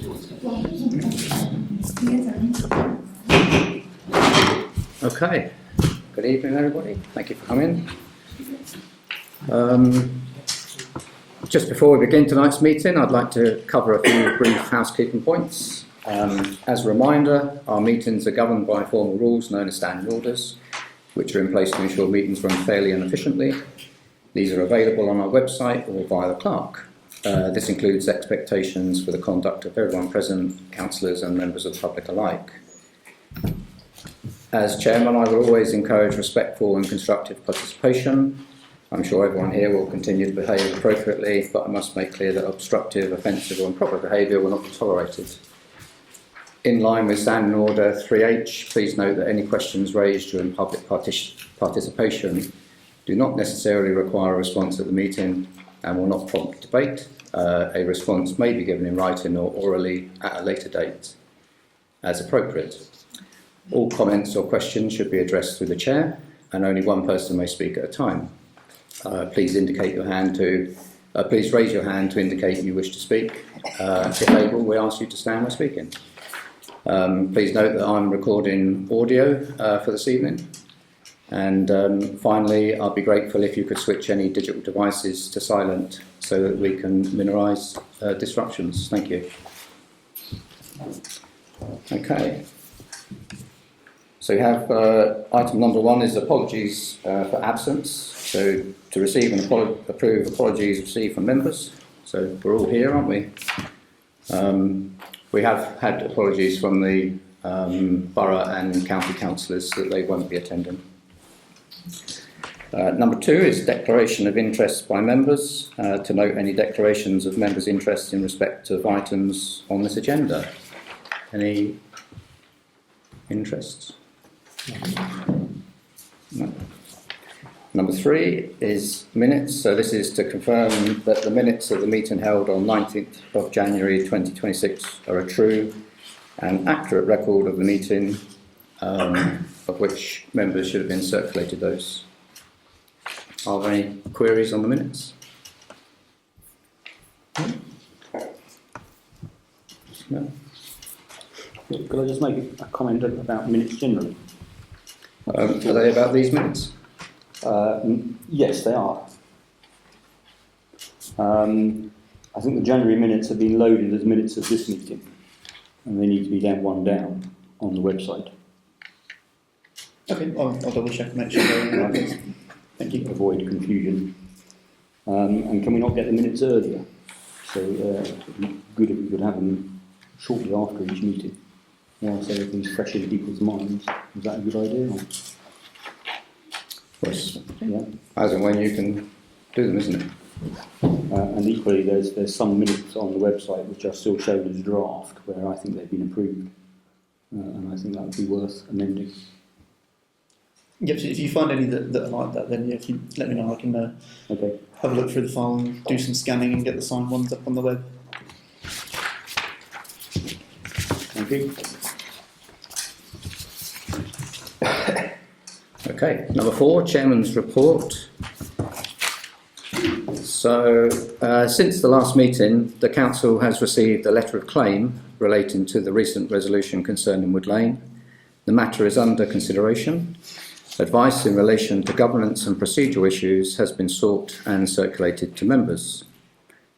Okay, good evening everybody, thank you for coming. Just before we begin tonight's meeting, I'd like to cover a few brief housekeeping points. As a reminder, our meetings are governed by formal rules known as standing orders, which are in place to ensure meetings run fairly and efficiently. These are available on our website or via the clerk. This includes expectations for the conduct of everyone present, councillors and members of the public alike. As chairman, I will always encourage respectful and constructive participation. I'm sure everyone here will continue to behave appropriately, but I must make clear that obstructive, offensive or improper behaviour will not be tolerated. In line with Standing Order 3H, please note that any questions raised during public participation do not necessarily require a response at the meeting and will not prompt debate. A response may be given in writing or orally at a later date, as appropriate. All comments or questions should be addressed through the chair, and only one person may speak at a time. Please raise your hand to indicate you wish to speak. If able, we ask you to stand when speaking. Please note that I'm recording audio for this evening. And finally, I'd be grateful if you could switch any digital devices to silent so that we can minimise disruptions. Thank you. Okay. So we have item number 1 is apologies for absence. So to receive and approve apologies received from members. So we're all here, aren't we? We have had apologies from the borough and county councillors that they won't be attending. Number 2 is declaration of interest by members. To note any declarations of members' interest in respect of items on this agenda. Any interests? No. Number 3 is minutes. So this is to confirm that the minutes of the meeting held on 19th of January 2026 are a true and accurate record of the meeting, of which members should have been circulated those. Are there any queries on the minutes? No? Could I just make a comment about minutes generally? Are they about these minutes? Yes, they are. I think the January minutes have been loaded as minutes of this meeting, and they need to be one down on the website. Okay, I'll double check and make sure they're right. Thank you. Avoid confusion. And can we not get the minutes earlier? So it'd be good if we could have them shortly after each meeting. Yeah, so everything's fresh in people's minds. Is that a good idea? Or? Yes. Yeah. As and when you can do them, isn't it? And equally, there's some minutes on the website which are still shown as draft, where I think they've been approved, and I think that would be worth amending. Yep, so if you find any that are like that, then yeah, if you let me know, I can Okay. have a look through the file and do some scanning and get the signed ones up on the web. Thank you. Okay, number 4, Chairman's report. So, since the last meeting, the Council has received a letter of claim relating to the recent resolution concerning Wood Lane. The matter is under consideration. Advice in relation to governance and procedural issues has been sought and circulated to members.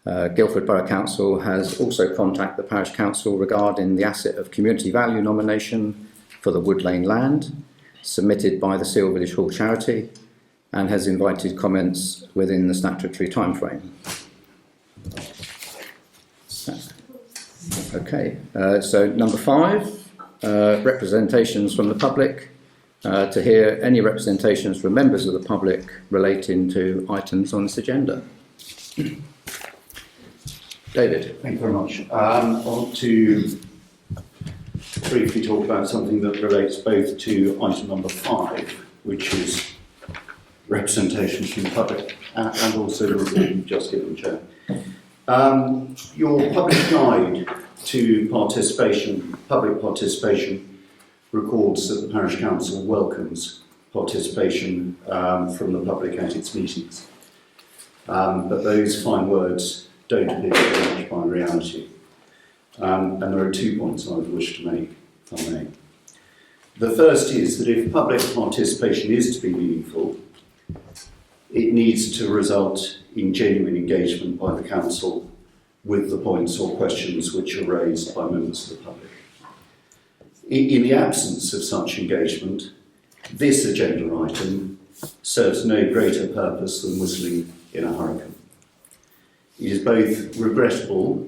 Guildford Borough Council has also contacted the Parish Council regarding the asset of community value nomination for the Wood Lane land, submitted by the Seale Village Hall charity, and has invited comments within the statutory timeframe. Okay, so number 5, representations from the public. To hear any representations from members of the public relating to items on this agenda. David. Thank you very much. I want to briefly talk about something that relates both to item number 5, which is representations from the public, and also the report you've just given, Chair. Your public guide to public participation, records that the Parish Council welcomes participation from the public at its meetings. But those fine words don't appear to be matched by reality. and there are 2 points I would wish to make, if I may. The first is that if public participation is to be meaningful, it needs to result in genuine engagement by the Council with the points or questions which are raised by members of the public. In the absence of such engagement, this agenda item serves no greater purpose than whistling in a hurricane. It is both regrettable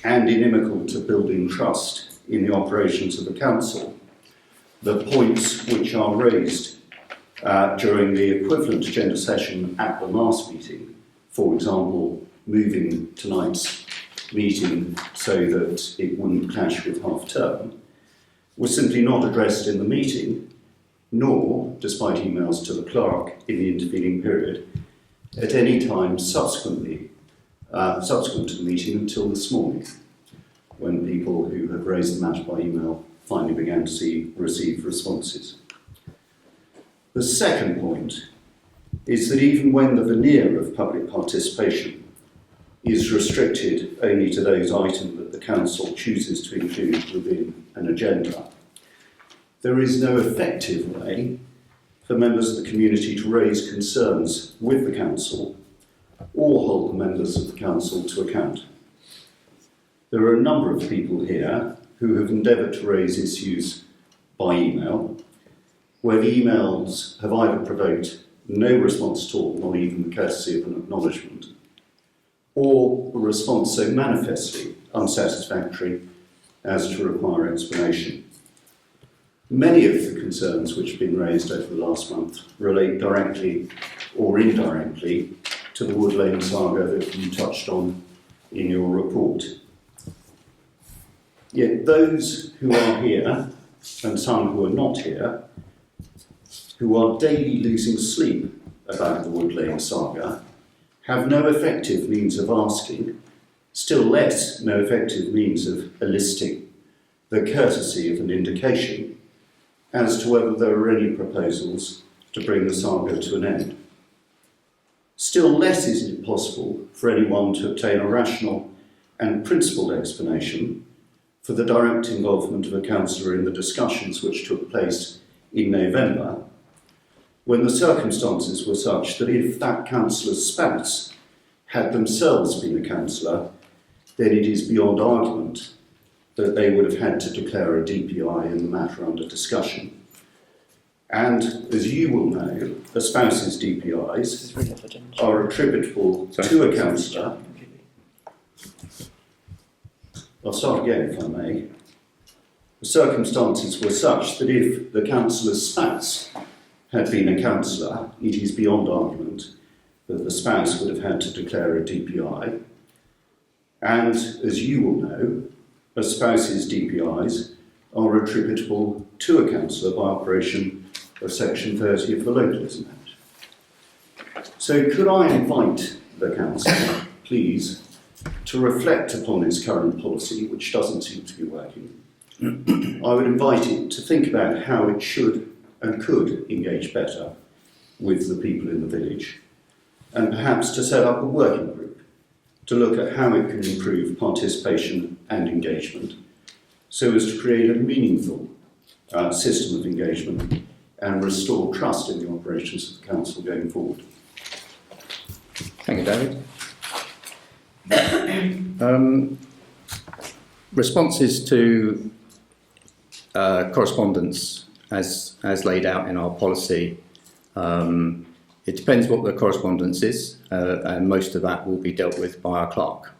and inimical to building trust in the operations of the Council. The points which are raised during the equivalent agenda session at the last meeting, for example, moving tonight's meeting so that it wouldn't clash with half-term, was simply not addressed in the meeting, nor, despite emails to the clerk in the intervening period, at any time subsequent to the meeting until this morning, when people who have raised the matter by email finally began to receive responses. The second point is that even when the veneer of public participation is restricted only to those items that the Council chooses to include within an agenda, there is no effective way for members of the community to raise concerns with the Council or hold the members of the Council to account. There are a number of people here who have endeavoured to raise issues by email, where the emails have either provoked no response at all, not even the courtesy of an acknowledgement, or a response so manifestly unsatisfactory as to require explanation. Many of the concerns which have been raised over the last month relate directly or indirectly to the Wood Lane saga that you touched on in your report. Yet those who are here, and some who are not here, who are daily losing sleep about the Wood Lane saga, have no effective means of asking, still less no effective means of eliciting the courtesy of an indication as to whether there are any proposals to bring the saga to an end. Still less is it possible for anyone to obtain a rational and principled explanation for the direct involvement of a councillor in the discussions which took place in November, when the circumstances were such that if that councillor's spouse had themselves been a councillor, then it is beyond argument that they would have had to declare a DPI in the matter under discussion. And as you will know, a spouse's DPIs are attributable to a councillor. I'll start again, if I may. The circumstances were such that if the councillor's spouse had been a councillor, it is beyond argument that the spouse would have had to declare a DPI. And as you will know, a spouse's DPIs are attributable to a councillor by operation of Section 30 of the Localism Act. So could I invite the council, please, to reflect upon its current policy, which doesn't seem to be working. I would invite it to think about how it should and could engage better with the people in the village, and perhaps to set up a working group to look at how it can improve participation and engagement so as to create a meaningful system of engagement and restore trust in the operations of the council going forward. Thank you, David. Responses to correspondence as laid out in our policy. It depends what the correspondence is, and most of that will be dealt with by our clerk.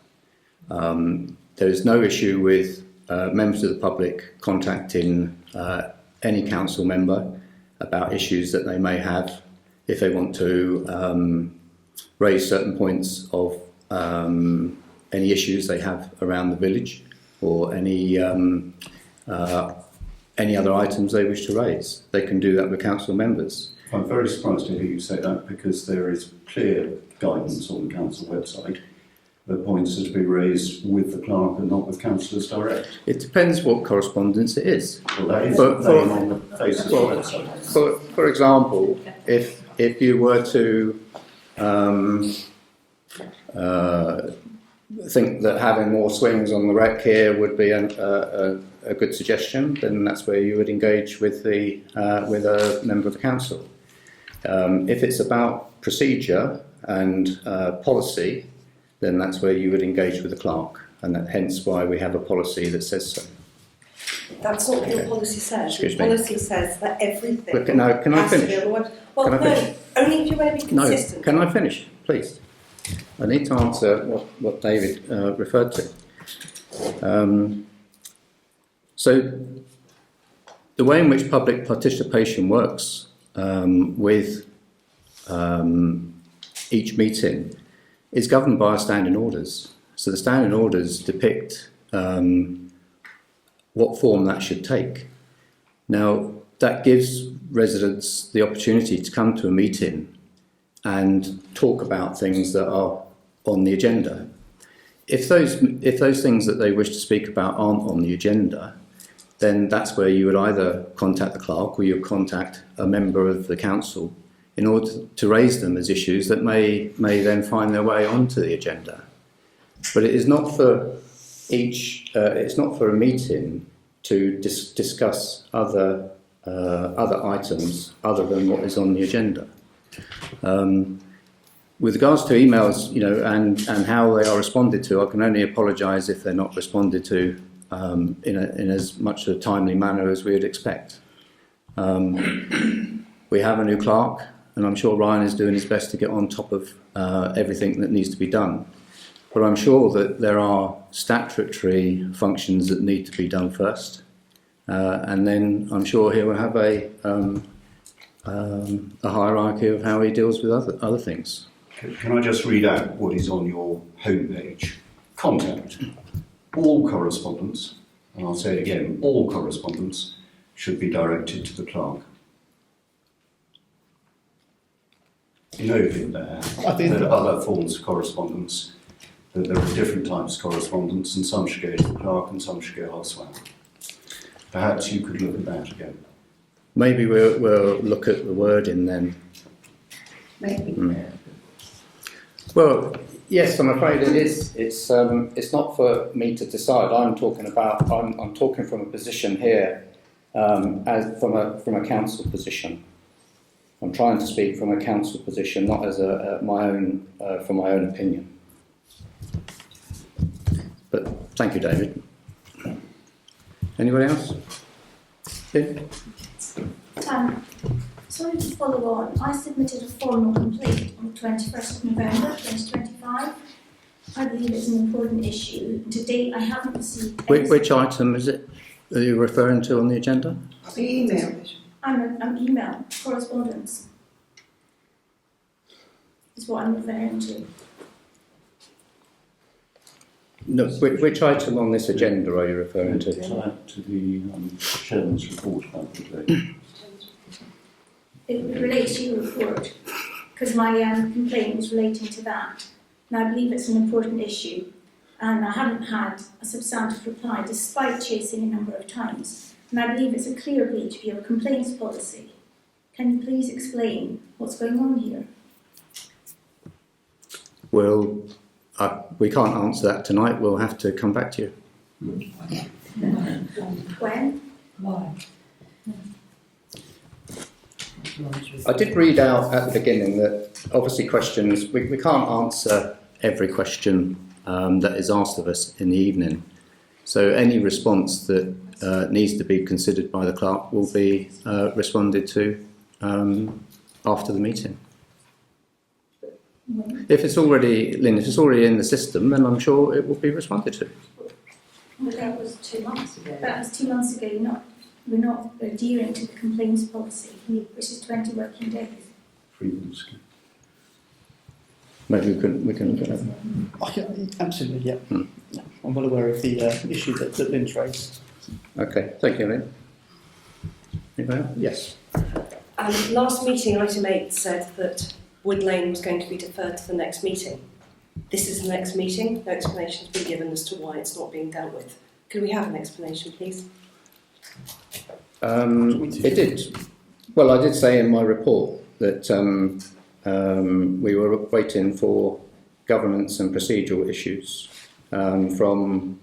There is no issue with members of the public contacting any council member about issues that they may have if they want to raise certain points of any issues they have around the village or any other items they wish to raise. They can do that with council members. I'm very surprised to hear you say that, because there is clear guidance on the council website that points are to be raised with the clerk and not with councillors direct. It depends what correspondence it is. Well, that is For- on the face of the website. For example, if you were to think that having more swings on the rec here would be a good suggestion, then that's where you would engage with with a member of the council. If it's about procedure and policy, then that's where you would engage with the clerk, and hence why we have a policy that says so. That's not what your policy says. Excuse Your me. policy says that everything Look, no, can I has to finish? be on the web. Well, Can I no, finish? only if you want to be No, consistent. can I finish, please? I need to answer what David referred to. So, the way in which public participation works with each meeting is governed by our standing orders. So the standing orders depict what form that should take. Now, that gives residents the opportunity to come to a meeting and talk about things that are on the agenda. If those things that they wish to speak about aren't on the agenda, then that's where you would either contact the clerk or you would contact a member of the council in order to raise them as issues that may then find their way onto the agenda. But it is not for it's not for a meeting to discuss other items other than what is on the agenda. With regards to emails, and how they are responded to, I can only apologise if they're not responded to in as much a timely manner as we would expect. We have a new clerk, and I'm sure Ryan is doing his best to get on top of everything that needs to be done. But I'm sure that there are statutory functions that need to be done first, and then I'm sure he will have a hierarchy of how he deals with other things. Can I just read out what is on your homepage? Contact. All correspondence, and I'll say it again, all correspondence should be directed to the clerk. Noting there that other forms of correspondence, that there are different types of correspondence, and some should go to the clerk and some should go elsewhere. Perhaps you could look at that again. Maybe we'll look at the wording then. Maybe. Well, yes, I'm afraid it is. It's not for me to decide. I'm talking from a position here, as from a council position. I'm trying to speak from a council position, not as my own opinion. But thank you, David. Anybody else? Lynn? Sorry to follow on. I submitted a formal complaint on the 21st of November 2025. I believe it's an important issue. To date, I haven't received any... Which item is it are you referring to on the agenda? The email. I'm email correspondence. Is what I'm referring to. No, which item on this agenda are you referring to? To the chairman's report about the complaint. It relates to your report, because my complaint was relating to that. And I believe it's an important issue, and I haven't had a substantive reply despite chasing a number of times. And I believe it's a clear breach of your complaints policy. Can you please explain what's going on here? Well, we can't answer that tonight. We'll have to come back to you. When? I did read out at the beginning that obviously questions, we can't answer every question that is asked of us in the evening. So any response that needs to be considered by the clerk will be responded to after the meeting. If it's already, Lynn, if it's already in the system, then I'm sure it will be responded to. Well, that was 2 months ago. That was 2 months ago. We're not adhering to the complaints policy, which is 20 working days. 3 months ago. Maybe we can look at that. Absolutely, yeah. Yeah. I'm well aware of the issue that Lynn's raised. Okay, thank you, Lynn. Anybody else? Yes. Last meeting, item 8 said that Wood Lane was going to be deferred to the next meeting. This is the next meeting. No explanation has been given as to why it's not being dealt with. Could we have an explanation, please? It did. Well, I did say in my report that we were waiting for governance and procedural issues from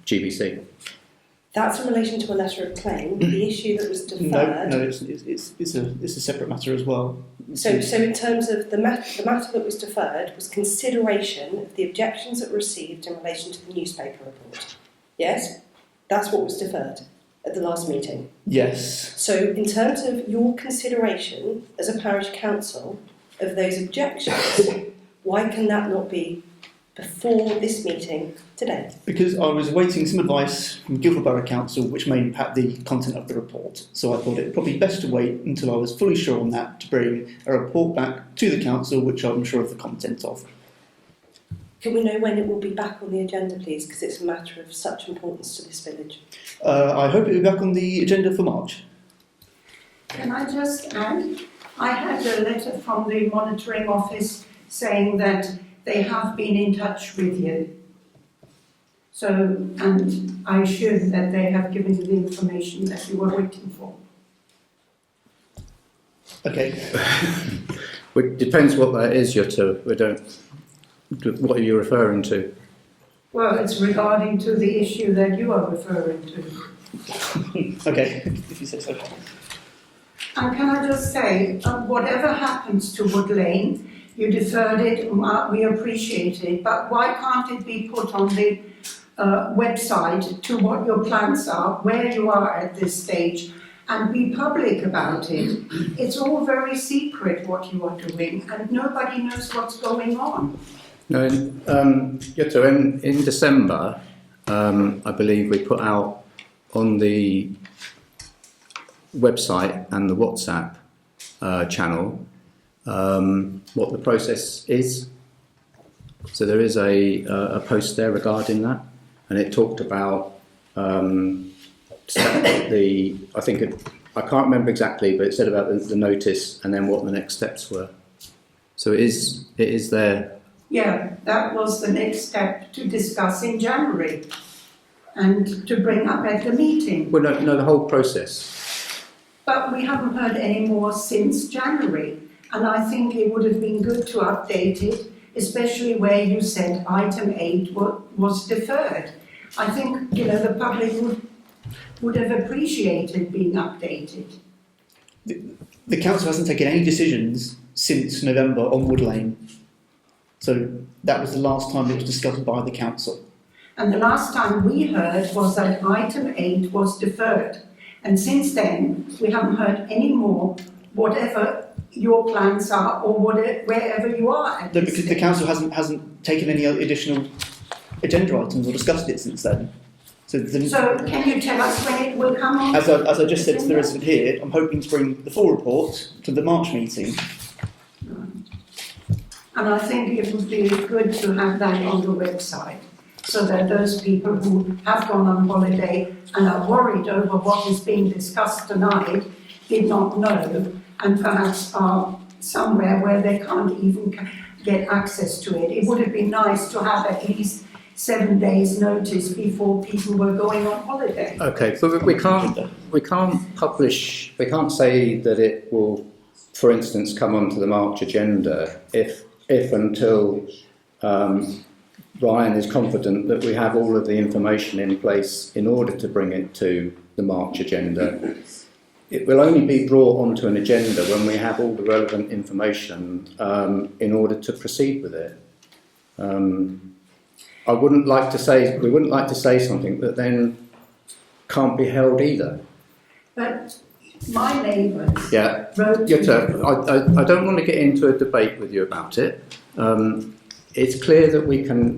GBC. That's in relation to a letter of claim. The issue that was deferred. No, it's a separate matter as well. So in terms of the matter that was deferred was consideration of the objections that were received in relation to the newspaper report. Yes, that's what was deferred at the last meeting. Yes. So in terms of your consideration as a parish council of those objections, why can that not be before this meeting today? Because I was awaiting some advice from Guildford Borough Council which may impact the content of the report. So I thought it probably best to wait until I was fully sure on that to bring a report back to the council which I'm sure of the content of. Can we know when it will be back on the agenda, please? Because it's a matter of such importance to this village. I hope it will be back on the agenda for March. Can I just add? I had a letter from the monitoring office saying that they have been in touch with you. So, and I assume that they have given you the information that you were waiting for. Okay. It depends what that is, Jutta. We don't. What are you referring to? Well, it's regarding to the issue that you are referring to. Okay, if you say so. And can I just say, whatever happens to Wood Lane, you deferred it, we appreciate it, but why can't it be put on the website to what your plans are, where you are at this stage, and be public about it? It's all very secret what you are doing, and nobody knows what's going on. No, Jutta, in December, I believe we put out on the website and the WhatsApp channel what the process is. So there is a post there regarding that, and it talked about I can't remember exactly, but it said about the notice and then what the next steps were. So it is there. Yeah, that was the next step to discuss in January and to bring up at the meeting. Well, no, the whole process. But we haven't heard any more since January, and I think it would have been good to update it, especially where you said item 8 was deferred. I think, the public would have appreciated being updated. The council hasn't taken any decisions since November on Wood Lane. So that was the last time it was discussed by the council. And the last time we heard was that item 8 was deferred. And since then, we haven't heard any more, whatever your plans are or wherever you are at No, this because stage. the council hasn't taken any additional agenda items or discussed it since then. So can you tell us when it will come on? as I just said to the resident here, I'm hoping to bring the full report to the March meeting. And I think it would be good to have that on the website, so that those people who have gone on holiday and are worried over what is being discussed tonight did not know, and perhaps are somewhere where they can't even get access to it. It would have been nice to have at least 7 days' notice before people were going on holiday. Okay, but we can't publish. We can't say that it will, for instance, come onto the March agenda if until Ryan is confident that we have all of the information in place in order to bring it to the March agenda. It will only be brought onto an agenda when we have all the relevant information in order to proceed with it. We wouldn't like to say something that then can't be held either. But my neighbours Yeah. wrote to Jutta, I don't want to get into a debate with you about it. It's clear that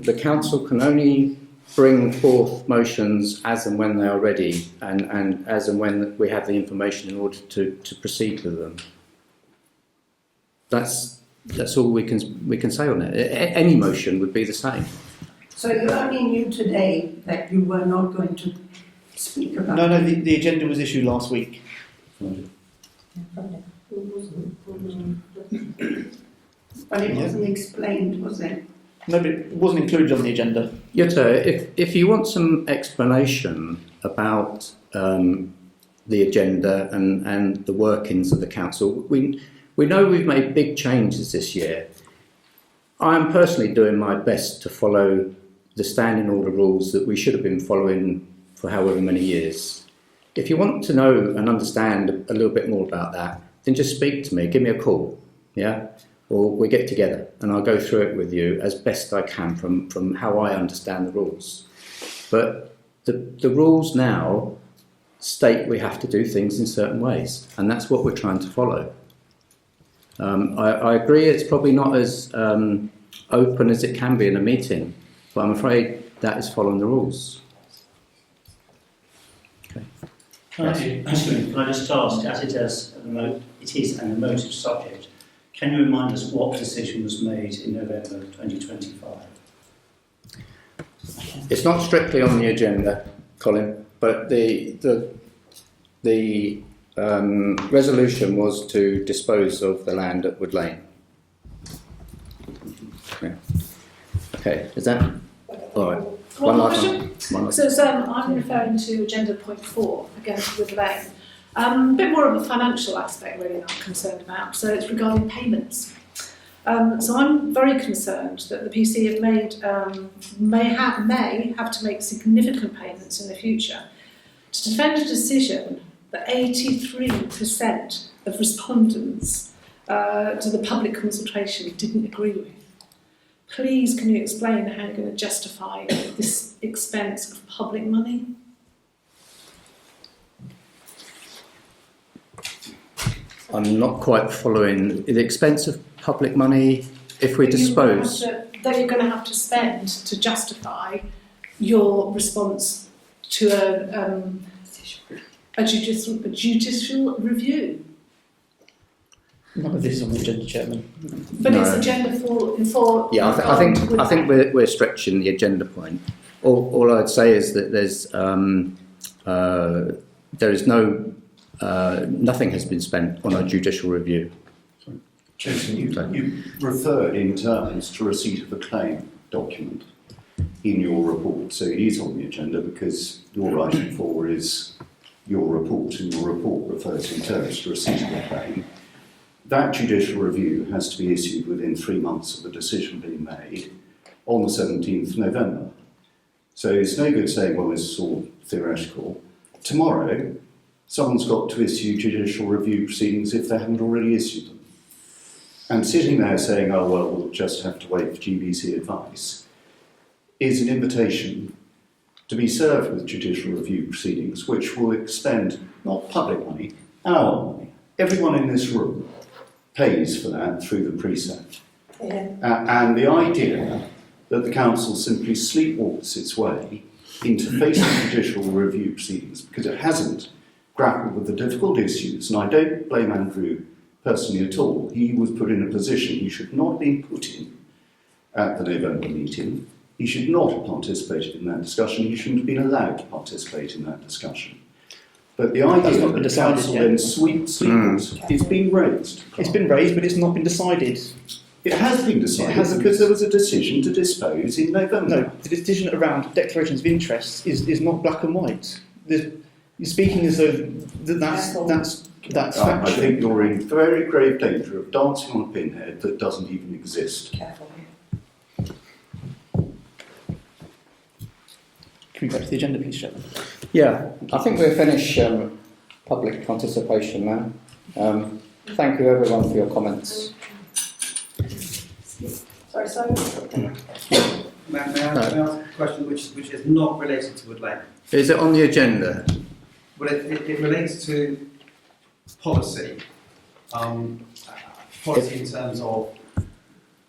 the council can only bring forth motions as and when they are ready, and as and when we have the information in order to proceed with them. That's all we can say on it. Any motion would be the same. So you only knew today that you were not going to speak about No, it? the agenda was issued last week. But it wasn't explained, was it? No, but it wasn't included on the agenda. Jutta, if you want some explanation about the agenda and the workings of the council, we know we've made big changes this year. I'm personally doing my best to follow the standing order rules that we should have been following for however many years. If you want to know and understand a little bit more about that, then just speak to me, give me a call, yeah? Or we get together and I'll go through it with you as best I can from how I understand the rules. But the rules now state we have to do things in certain ways, and that's what we're trying to follow. I agree it's probably not as open as it can be in a meeting, but I'm afraid that is following the rules. Okay. Can I just ask, as it is an emotive subject, can you remind us what decision was made in November 2025? It's not strictly on the agenda, Colin, but the resolution was to dispose of the land at Wood Lane. Yeah. Okay, is that all right? One more last question. one. So I'm referring to agenda point 4, against Wood Lane. A bit more of a financial aspect really that I'm concerned about. So it's regarding payments. So I'm very concerned that the PC have may have to make significant payments in the future to defend a decision that 83% of respondents to the public consultation didn't agree with. Please, can you explain how you're going to justify this expense of public money? I'm not quite following the expense of public money if we dispose. That you're going to have to spend to justify your response to a judicial review. None of this is on the agenda, Chairman. But No. it's agenda for Yeah, I think we're stretching the agenda point. All I'd say is that there is no nothing has been spent on a judicial review. Jason, you referred in terms to receipt of a claim document in your report, so it is on the agenda because your writing for is your report, and your report refers in terms to receipt of a claim. That judicial review has to be issued within 3 months of the decision being made on the 17th of November. So it's no good saying, well, this is all theoretical. Tomorrow, someone's got to issue judicial review proceedings if they haven't already issued them. And sitting there saying, oh, well, we'll just have to wait for GBC advice, is an invitation to be served with judicial review proceedings, which will expend not public money, our money. Everyone in this room pays for that through the precept. Yeah. And the idea that the council simply sleepwalks its way into facing judicial review proceedings because it hasn't grappled with the difficult issues, and I don't blame Andrew personally at all. He was put in a position he should not have been put in at the November meeting. He should not have participated in that discussion. He shouldn't have been allowed to participate in that discussion. But the idea that the council then sleepwalks, it's been raised. It's been raised, but it's not been decided. It has been decided because there was a decision to dispose in November. No, the decision around declarations of interest is not black and white. You're speaking as though that's I factual. think you're in very grave danger of dancing on a pinhead that doesn't even exist. Careful. Can we go to the agenda, please, Chairman? Yeah, I think we'll finish public participation now. Thank you everyone for your comments. Sorry, Simon. May I ask a question which is not related to Wood Lane? Is it on the agenda? Well, it relates to policy. Policy in terms of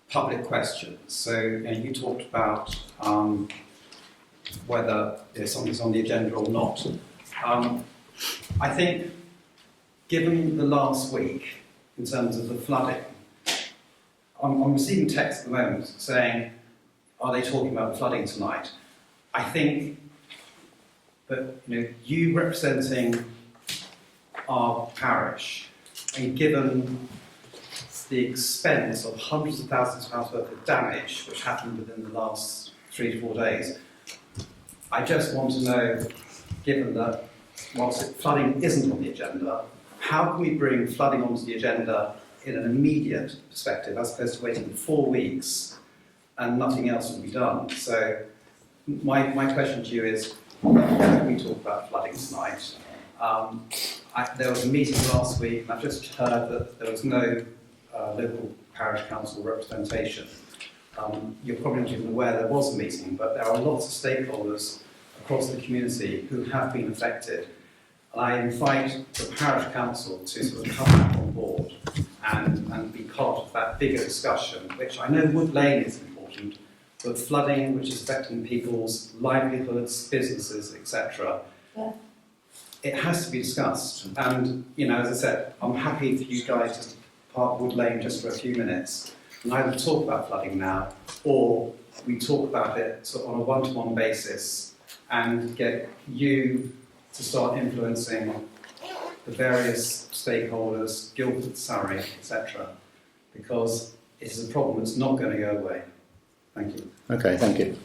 public questions. So you talked about whether something's on the agenda or not. I think, given the last week, in terms of the flooding, I'm receiving texts at the moment saying, are they talking about the flooding tonight? I think that you representing our parish, and given the expense of hundreds of thousands of pounds worth of damage which happened within the last 3 to 4 days, I just want to know, given that whilst flooding isn't on the agenda, how can we bring flooding onto the agenda in an immediate perspective as opposed to waiting 4 weeks and nothing else will be done. So my question to you is, when we talk about flooding tonight, there was a meeting last week, and I've just heard that there was no local parish council representation. You're probably not even aware there was a meeting, but there are lots of stakeholders across the community who have been affected. And I invite the parish council to sort of come back on board and be part of that bigger discussion, which I know Wood Lane is important, but flooding, which is affecting people's livelihoods, businesses, etc., it has to be discussed. And, you know, as I said, I'm happy for you guys to park Wood Lane just for a few minutes and either talk about flooding now, or we talk about it sort of on a one-to-one basis and get you to start influencing the various stakeholders, Guildford, Surrey, etc., because it is a problem that's not going to go away. Thank you. Okay, thank you.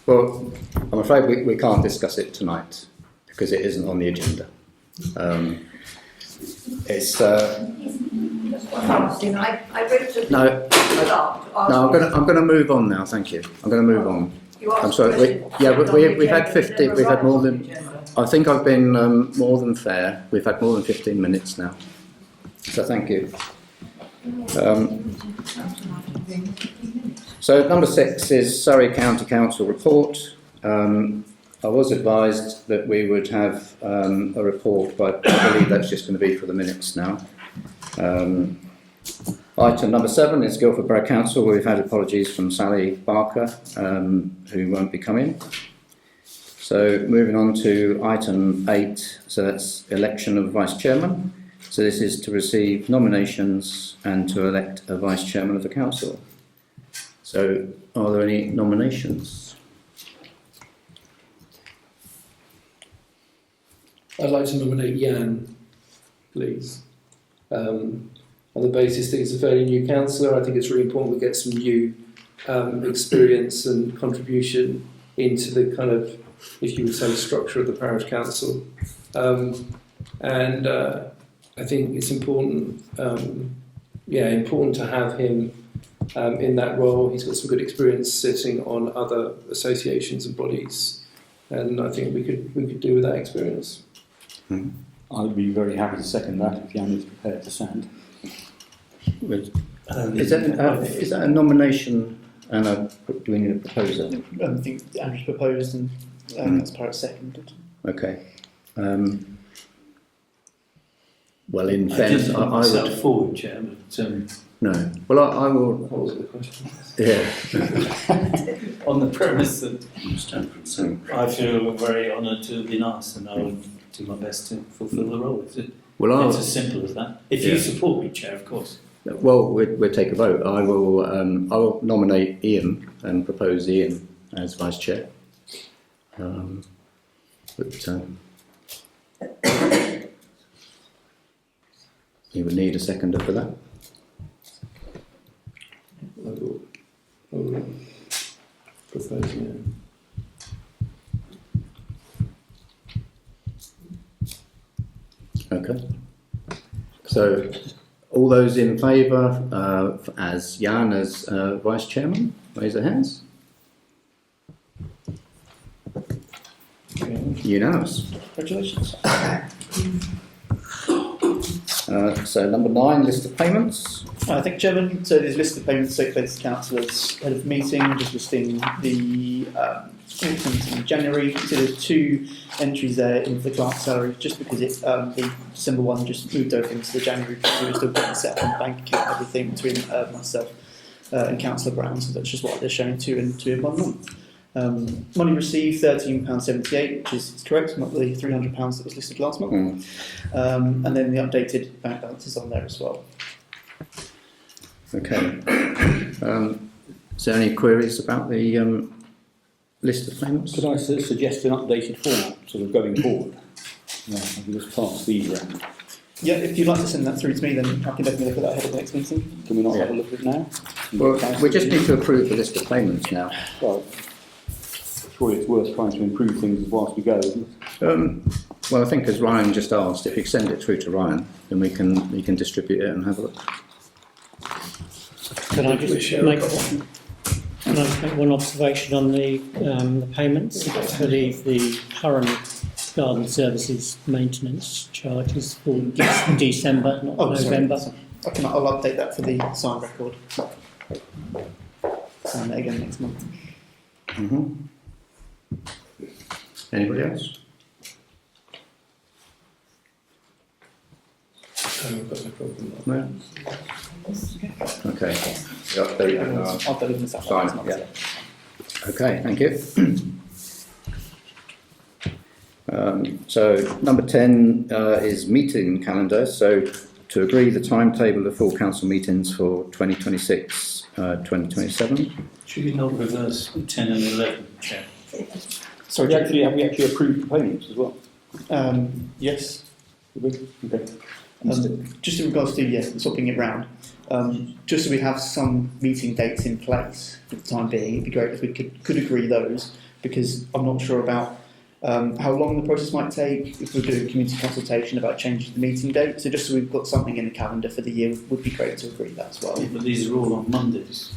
Well, I'm afraid we can't discuss it tonight because it isn't on the agenda. It's I wrote to no. No, I'm going to move on now. Thank you. I'm going to move on. I'm sorry. We've had 50. We've had more than. I think I've been more than fair. We've had more than 15 minutes now. So thank you. So number 6 is Surrey County Council report. I was advised that we would have a report, but I believe that's just going to be for the minutes now. Item number 7 is Guildford Borough Council. We've had apologies from Sally Barker, who won't be coming. So moving on to item 8, so that's election of vice chairman. So this is to receive nominations and to elect a vice chairman of the council. So are there any nominations? I'd like to nominate Jan, please. On the basis that he's a fairly new councillor, I think it's really important we get some new experience and contribution into the kind of, if you would say, structure of the parish council. And I think it's important, important to have him in that role. He's got some good experience sitting on other associations and bodies, and I think we could do with that experience. I'd be very happy to second that if Jan is prepared to stand. Is that a nomination and do we need a proposer? I think Andrew's proposed and that's part seconded. Okay. Well, in fairness, I would forward, Chair, but no. Well, I will. What was the question? Yeah. on the premise that I feel very honoured to have been asked, and I will do my best to fulfil the role. It's as simple as that. If you support me, Chair, of course. Well, we'll take a vote. I will nominate Ian and propose Ian as vice chair. You would need a seconder for that. I will propose, yeah. Okay. So, all those in favour as Jan as vice chairman, raise their hands. Unanimous. Congratulations. So number 9, list of payments. I think, Chairman, so there's a list of payments circulated to councillors ahead of the meeting, just listing the payments in January. So there's 2 entries there in the clerk's salary, just because it, the December one just moved over into the January, because we were still getting set up on the bank account and everything between myself and Councillor Brown, so that's just what they're showing 2 in 1 month. Money received £13.78, which is correct, not the £300 that was listed last month. And then the updated bank balance is on there as well. Okay. Is there any queries about the list of payments? Could I suggest an updated format, sort of going forward? I can just pass these around. Yeah, if you'd like to send that through to me, then I can definitely look at that ahead of the next meeting. Can we not have a look at it now? Well, we just need to approve the list of payments now. Well, surely it's worth trying to improve things whilst we go, isn't it? Well, I think as Ryan just asked, if you send it through to Ryan, then we can distribute it and have a look. Can I just make I just make one observation on the payments for the current garden services maintenance charges for December, not November? Sorry. I'll update that for the sign record. Sign that again next month. Anybody else? I've got no problem. No. Okay. The update and I'll update them this sign. afternoon. Yeah. Okay. Thank you. So number 10 is meeting calendar. So to agree the timetable of full council meetings for 2026, 2027. Should we not reverse 10 and 11, Chair? Sorry, Have we actually approved the payments as well? yes. Okay. Just in regards to swapping it round, just so we have some meeting dates in place for the time being, it'd be great if we could agree those, because I'm not sure about how long the process might take, if we're doing community consultation about changing the meeting date. So just so we've got something in the calendar for the year, would be great to agree that as well. Yeah, but these are all on Mondays.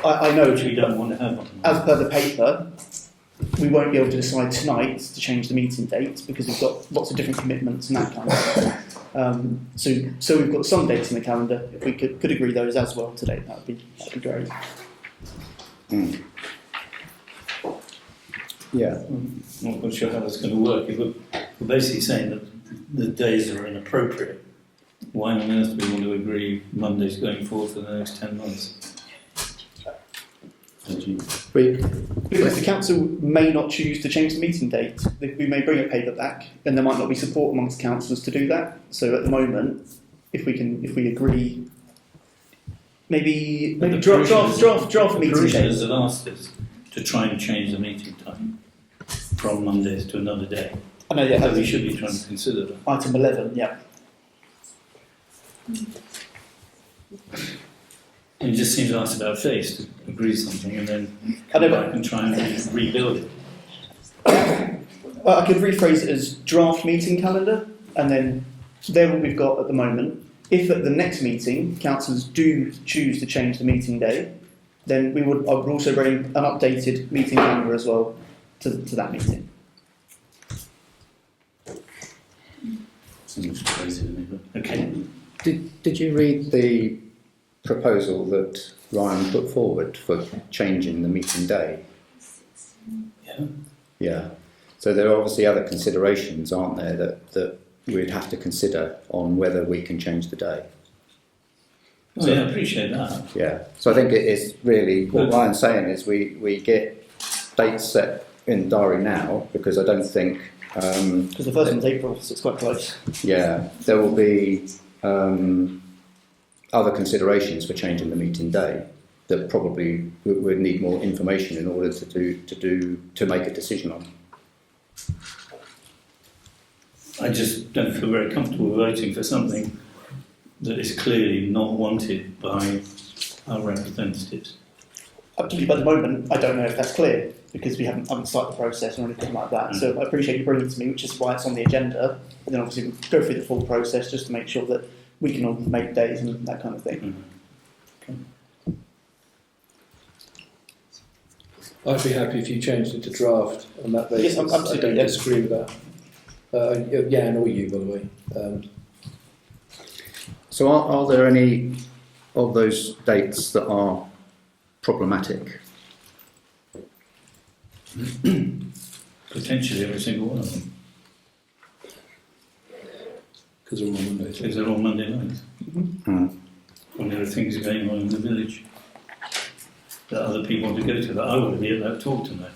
I know, Which we don't want to have on Mondays. as per the paper, we won't be able to decide tonight to change the meeting date because we've got lots of different commitments and that kind of thing. So we've got some dates in the calendar. If we could agree those as well today, that'd be great. Yeah. I'm not quite sure how that's going to work. If we're basically saying that the days are inappropriate, why on earth do we want to agree Mondays going forward for the next 10 months? Because the council may not choose to change the meeting date. We may bring a paper back, and there might not be support amongst councillors to do that. So at the moment, if we agree, maybe draft The meeting parishioners date. have asked us to try and change the meeting time from Mondays to another day. I know, yeah, So we should be trying to consider that. item 11, yeah. It just seems nice about face to agree something and then I know, come back and try and rebuild it. I could rephrase it as draft meeting calendar, and then they're what we've got at the moment. If at the next meeting councillors do choose to change the meeting day, then I would also bring an updated meeting calendar as well to that meeting. Seems crazy to me, but okay. Did you read the proposal that Ryan put forward for changing the meeting day? Yeah. Yeah. So there are obviously other considerations, aren't there, that we'd have to consider on whether we can change the day. Oh, yeah, I appreciate that. Yeah. So I think it is really, what Ryan's saying is we get dates set in the diary now, because I don't think... Because the first one's April, so it's quite close. Yeah. There will be other considerations for changing the meeting day that probably would need more information in order to make a decision on. I just don't feel very comfortable voting for something that is clearly not wanted by our representatives. Absolutely, but at the moment, I don't know if that's clear, because we haven't started the process or anything like that. So I appreciate you bringing it to me, which is why it's on the agenda. And then obviously we'll go through the full process just to make sure that we can all make days and that kind of thing. I'd be happy if you changed it to draft on that basis. Yes, absolutely. I don't disagree with that. Jan or you, by the way. So are there any of those dates that are problematic? Potentially every single one of them. Because they're all Mondays. Because they're all Monday nights. When there are things going on in the village that other people want to go to, that I want to be at that talk tonight.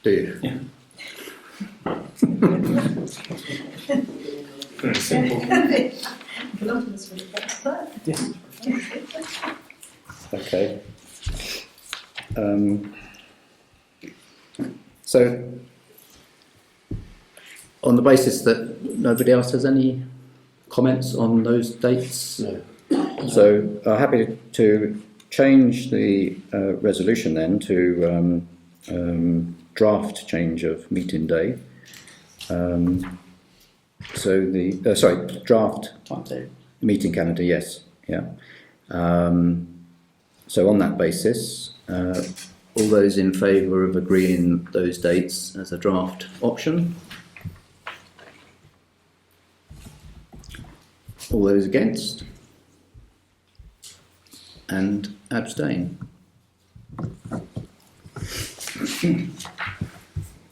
Do you? Yeah. Very simple. Okay. So, on the basis that nobody else has any comments on those dates? No. So, happy to change the resolution then to draft change of meeting day. So the draft Timetable. meeting calendar, yes, yeah. So on that basis, All those in favour of agreeing those dates as a draft option? All those against? And abstain?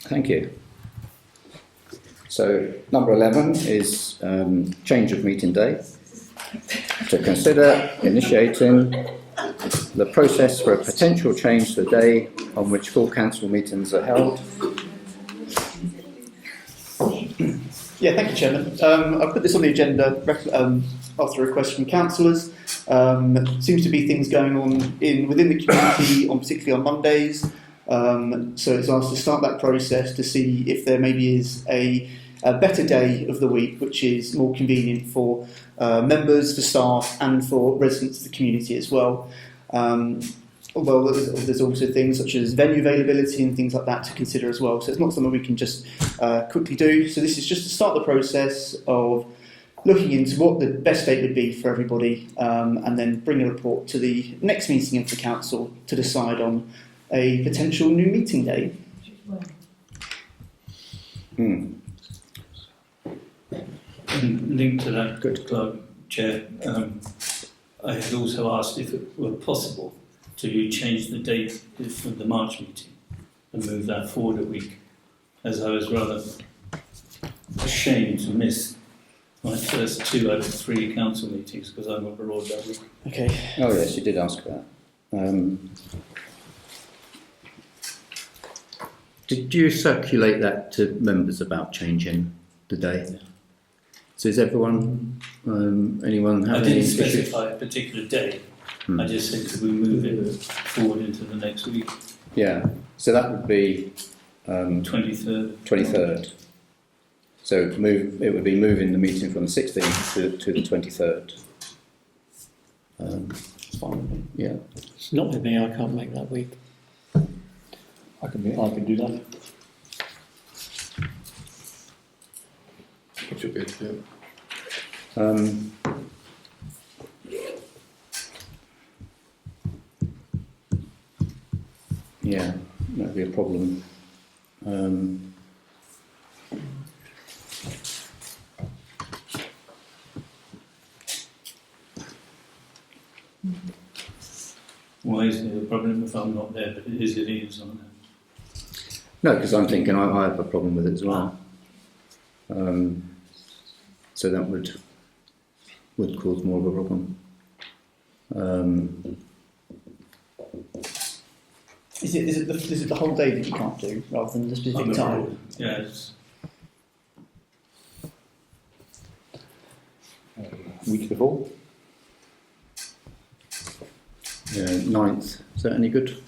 Thank you. So number 11 is change of meeting day. To consider initiating the process for a potential change to the day on which full council meetings are held. Yeah, thank you, Chairman. I've put this on the agenda after a request from councillors. Seems to be things going on within the community, particularly on Mondays. So it's asked to start that process to see if there maybe is a better day of the week which is more convenient for members, for staff and for residents of the community as well. Although there's also things such as venue availability and things like that to consider as well. So it's not something we can just quickly do. So this is just to start the process of looking into what the best date would be for everybody and then bring a report to the next meeting of the council to decide on a potential new meeting day. Linked to that, good Clerk, Chair, I had also asked if it were possible to change the date for the March meeting and move that forward a week, as I was rather ashamed to miss my first 2 out of 3 council meetings because I'm abroad that week. Okay. Oh yes, you did ask that. Did you circulate that to members about changing the day? So is everyone, anyone have I any didn't issues? specify a particular day. I just said could we move it forward into the next week? Yeah, so that would be 23rd. 23rd. So it would be moving the meeting from the 16th to the 23rd. It's fine with me. Yeah. It's not with me, I can't make that week. I can do that. Which would be good, yeah, that'd be a problem. Why is there a problem if I'm not there, but it is on there? No, because I'm thinking I have a problem with it as well. So that would cause more of a problem. Is it the whole day that you can't do rather than the specific time? Yes. Week before? Yeah, 9th. Is that any good?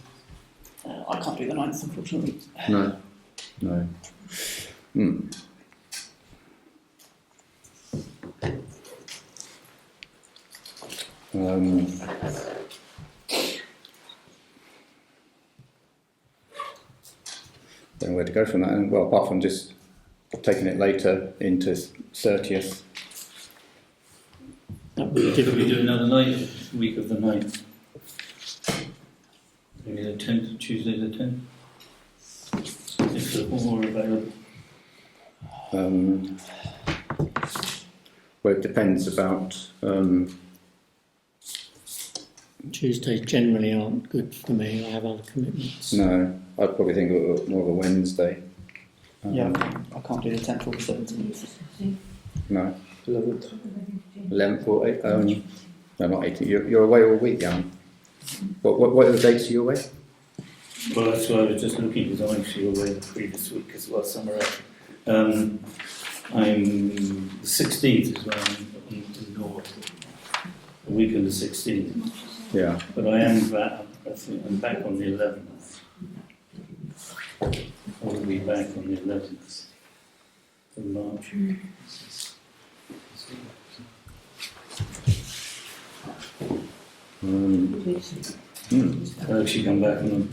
I can't do the 9th, unfortunately. No. No. Don't know where to go from that. And, well, apart from just taking it later into 30th. That would be Could we difficult. do another night, week of the 9th? Maybe the 10th, Tuesday the 10th? If they're more available. Well, it depends about. Tuesdays generally aren't good for me, I have other commitments. No, I'd probably think of more of a Wednesday. Yeah, I can't do the 10th or the 17th. No. 11th. 11th or 8th? No, not 18th. You're away all week, Jan. What are the dates you're away? Well, that's why I was just looking, because I'm actually away the previous week as well, somewhere else. I'm the 16th as well, in North. The week of the 16th. Yeah. But I am back, I think I'm back on the 11th. I will be back on the 11th of March. I'll actually come back I'm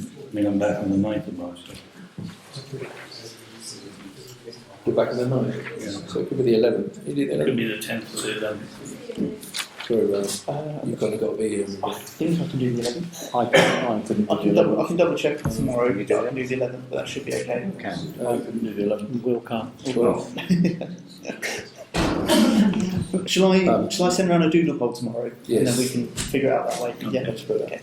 back on the 9th of March. You're back on the 9th? Yeah. So it could be the 11th. You do the It could 11th. be the 10th or the 11th. You've kind of got to be here. I think I can do the 11th. I couldn't I do can the double check tomorrow. You do I can do the 11th, but that should be okay. Can. I couldn't do the 11th. Will can't. Shall I send around a doodle poll tomorrow? Yes. And then we can figure it out that way. Yeah. Okay.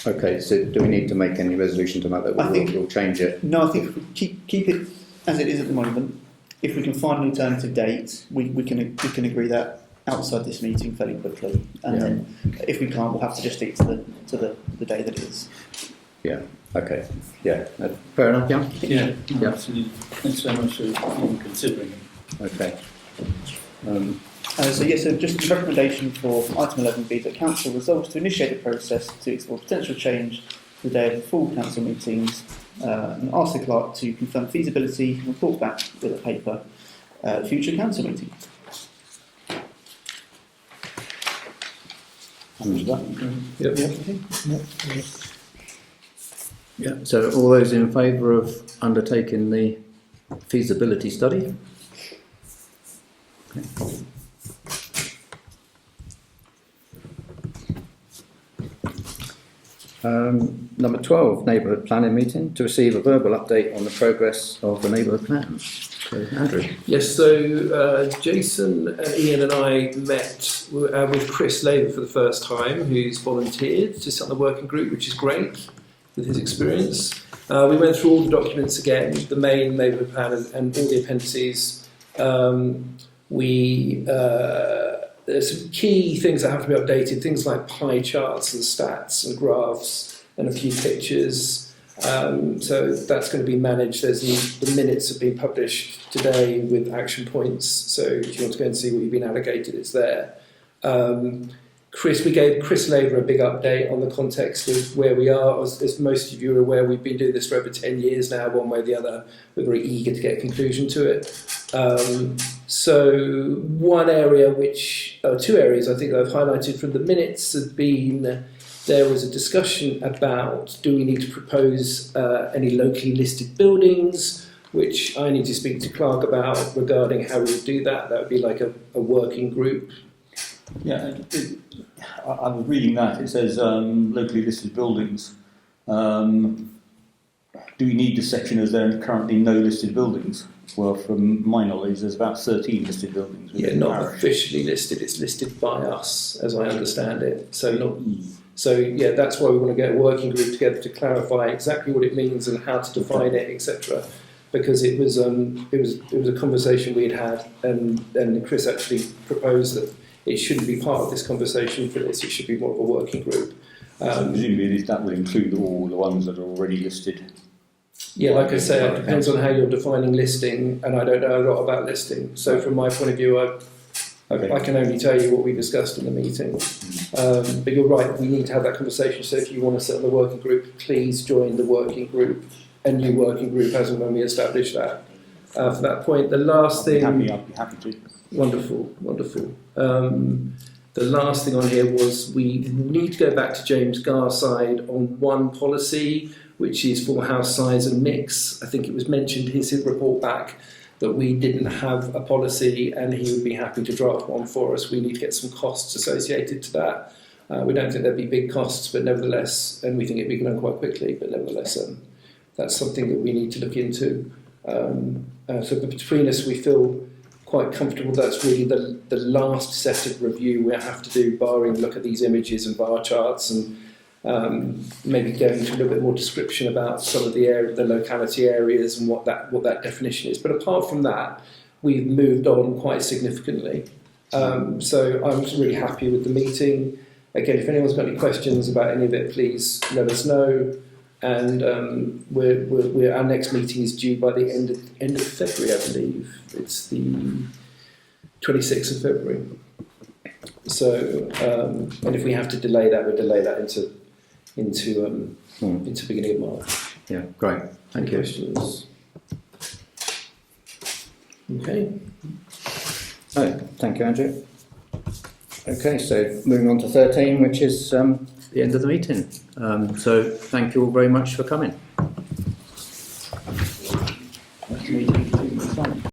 Okay, so do we need to make any resolution tonight that we'll change it? No, I think if we keep it as it is at the moment. If we can find an alternative date, we can agree that outside this meeting fairly quickly, and then if we can't, we'll have to just stick to the day that it is. Yeah. Okay. Yeah. Fair enough. Yeah. Yeah, Yeah. absolutely. Thanks very much for considering it. Okay. So just the recommendation for item 11B that council resolves to initiate the process to explore potential change to the day of the full council meetings, and ask the clerk to confirm feasibility and report back with a paper at future council meeting. Yeah. So all those in favour of undertaking the feasibility study? Okay. Number 12, neighbourhood planning meeting, to receive a verbal update on the progress of the neighbourhood plan. So, Andrew. Yes, so Jason and Ian and I met with Chris Labour for the first time, who's volunteered to sit on the working group, which is great with his experience. We went through all the documents again, the main neighbourhood plan and all the appendices. There's some key things that have to be updated, things like pie charts and stats and graphs and a few pictures. So that's going to be managed. There's the minutes have been published today with action points. So if you want to go and see what you've been allocated, it's there. We gave Chris Labour a big update on the context of where we are. As most of you are aware, we've been doing this for over 10 years now, one way or the other. We're very eager to get a conclusion to it. So one area two areas I think that I've highlighted from the minutes have been, there was a discussion about, do we need to propose any locally listed buildings, which I need to speak to Clark about regarding how we would do that. That would be like a working group. Yeah, I was reading that. It says locally listed buildings. Do we need the section as there are currently no listed buildings? Well, from my knowledge, there's about 13 listed buildings. Yeah, not officially listed. It's listed by us, as I understand it. So that's why we want to get a working group together to clarify exactly what it means and how to define it, etc. Because it was a conversation we'd had, and Chris actually proposed that it shouldn't be part of this conversation for this. It should be more of a working group. So presumably that will include all the ones that are already listed. Yeah, like I say, it depends on how you're defining listing, and I don't know a lot about listing. So from my point of view, I can only tell you what we discussed in the meeting. But you're right, we need to have that conversation. So if you want to sit on the working group, please join the working group, a new working group as and when we establish that. For that point, the last thing... I'd be happy to. Wonderful. The last thing on here was we need to go back to James Garside on one policy, which is for house size and mix. I think it was mentioned in his report back that we didn't have a policy and he would be happy to draft one for us. We need to get some costs associated to that. We don't think there'd be big costs, but nevertheless, and we think it'd be done quite quickly, but nevertheless, that's something that we need to look into. So between us, we feel quite comfortable that's really the last set of review we have to do, barring look at these images and bar charts and maybe going into a little bit more description about some of the locality areas and what that definition is. But apart from that, we've moved on quite significantly. So I'm really happy with the meeting. Again, if anyone's got any questions about any of it, please let us know. And our next meeting is due by the end of February, I believe. It's the 26th of February. So, and if we have to delay that, we'll delay that into beginning of March. Yeah, great. Thank you. Questions? Okay. Oh, thank you, Andrew. Okay, so moving on to 13, which is the end of the meeting. So thank you all very much for coming.